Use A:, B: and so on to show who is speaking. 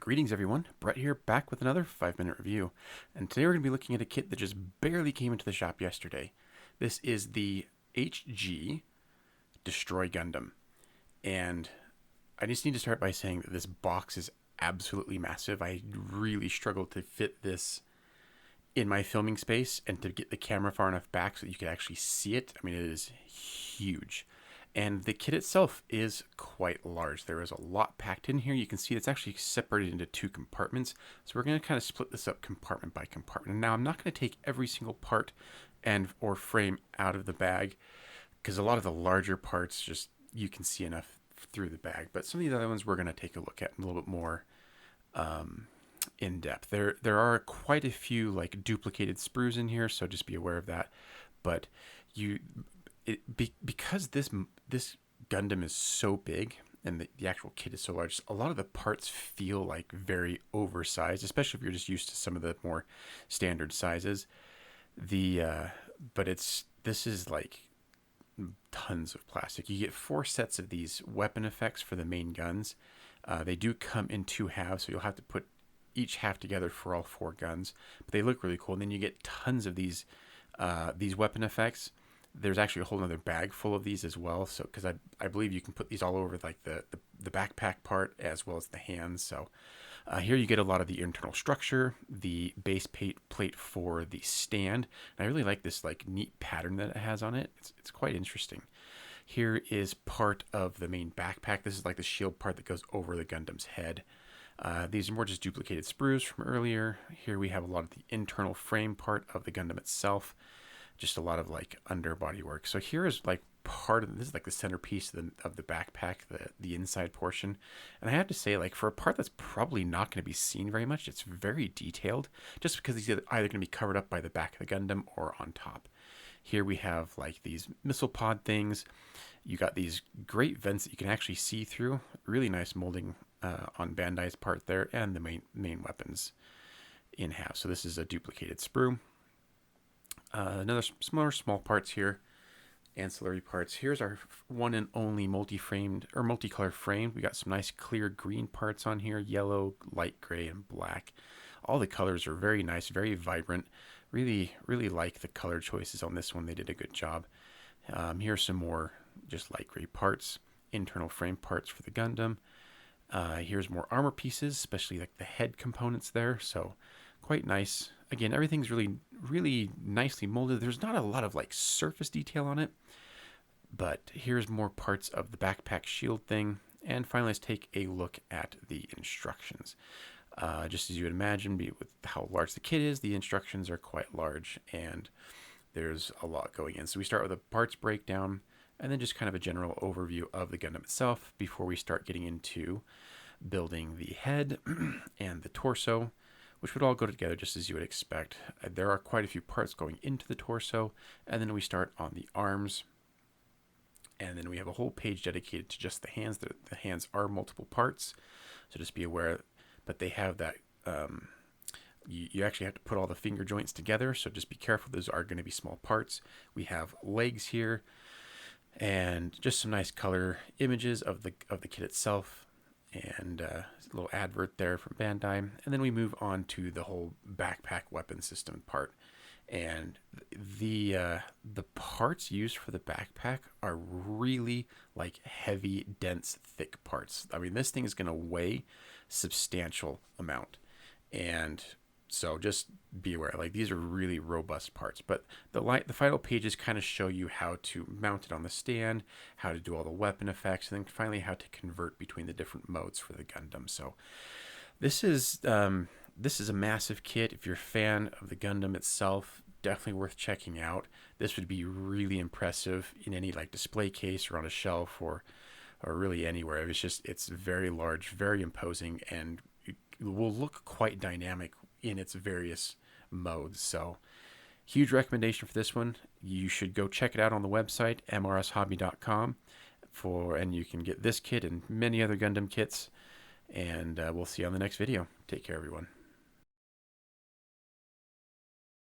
A: Greetings everyone, Brett here, back with another 5-minute review. And today we're going to be looking at a kit that just barely came into the shop yesterday. This is the HG Destroy Gundam. And I just need to start by saying that this box is absolutely massive. I really struggled to fit this in my filming space and to get the camera far enough back so that you could actually see it. I mean, it is huge. And the kit itself is quite large. There is a lot packed in here. You can see it's actually separated into two compartments. So we're going to kind of split this up compartment by compartment. And now I'm not going to take every single part and or frame out of the bag because a lot of the larger parts just you can see enough through the bag. But some of these other ones we're going to take a look at a little bit more in depth. There are quite a few like duplicated sprues in here, so just be aware of that. But because this Gundam is so big and the actual kit is so large, a lot of the parts feel like very oversized, especially if you're just used to some of the more standard sizes. But this is like tons of plastic. You get 4 sets of these weapon effects for the main guns. They do come in 2 halves, so you'll have to put each half together for all 4 guns. But they look really cool. And then you get tons of these weapon effects. There's actually a whole other bag full of these as well. So, because I believe you can put these all over like the backpack part as well as the hands. So here you get a lot of the internal structure, the base plate for the stand. And I really like this like neat pattern that it has on it. It's quite interesting. Here is part of the main backpack. This is like the shield part that goes over the Gundam's head. These are more just duplicated sprues from earlier. Here we have a lot of the internal frame part of the Gundam itself. Just a lot of like underbody work. So here is like part of this is like the centerpiece of the backpack, the inside portion. And I have to say, like for a part that's probably not going to be seen very much, it's very detailed. Just because these are either going to be covered up by the back of the Gundam or on top. Here we have like these missile pod things. You got these great vents that you can actually see through. Really nice molding on Bandai's part there, and the main weapons in half. So this is a duplicated sprue. Another small parts here, ancillary parts. Here's our one and only multi-framed or multicolor frame. We got some nice clear green parts on here, yellow, light gray, and black. All the colors are very nice, very vibrant. Really like the color choices on this one. They did a good job. Here's some more just light gray parts, internal frame parts for the Gundam. Here's more armor pieces, especially like the head components there. So quite nice. Again, everything's really nicely molded. There's not a lot of like surface detail on it, but here's more parts of the backpack shield thing. And finally, let's take a look at the instructions. Just as you would imagine, with how large the kit is, the instructions are quite large, and there's a lot going in. So we start with a parts breakdown, and then just kind of a general overview of the Gundam itself before we start getting into building the head and the torso, which would all go together just as you would expect. There are quite a few parts going into the torso, and then we start on the arms, and then we have a whole page dedicated to just the hands. The hands are multiple parts, so just be aware. But they have that, you actually have to put all the finger joints together, so just be careful. Those are going to be small parts. We have legs here, and just some nice color images of the kit itself. And a little advert there from Bandai. And then we move on to the whole backpack weapon system part. And the parts used for the backpack are really like heavy, dense, thick parts. I mean, this thing is going to weigh substantial amount. And so just be aware, like these are really robust parts. But the final pages kind of show you how to mount it on the stand, how to do all the weapon effects, and then finally how to convert between the different modes for the Gundam. So this is a massive kit. If you're a fan of the Gundam itself, definitely worth checking out. This would be really impressive in any like display case or on a shelf or really anywhere. It's very large, very imposing, and it will look quite dynamic in its various modes. So huge recommendation for this one. You should go check it out on the website mrshobby.com and you can get this kit and many other Gundam kits, and we'll see you on the next video. Take care, everyone.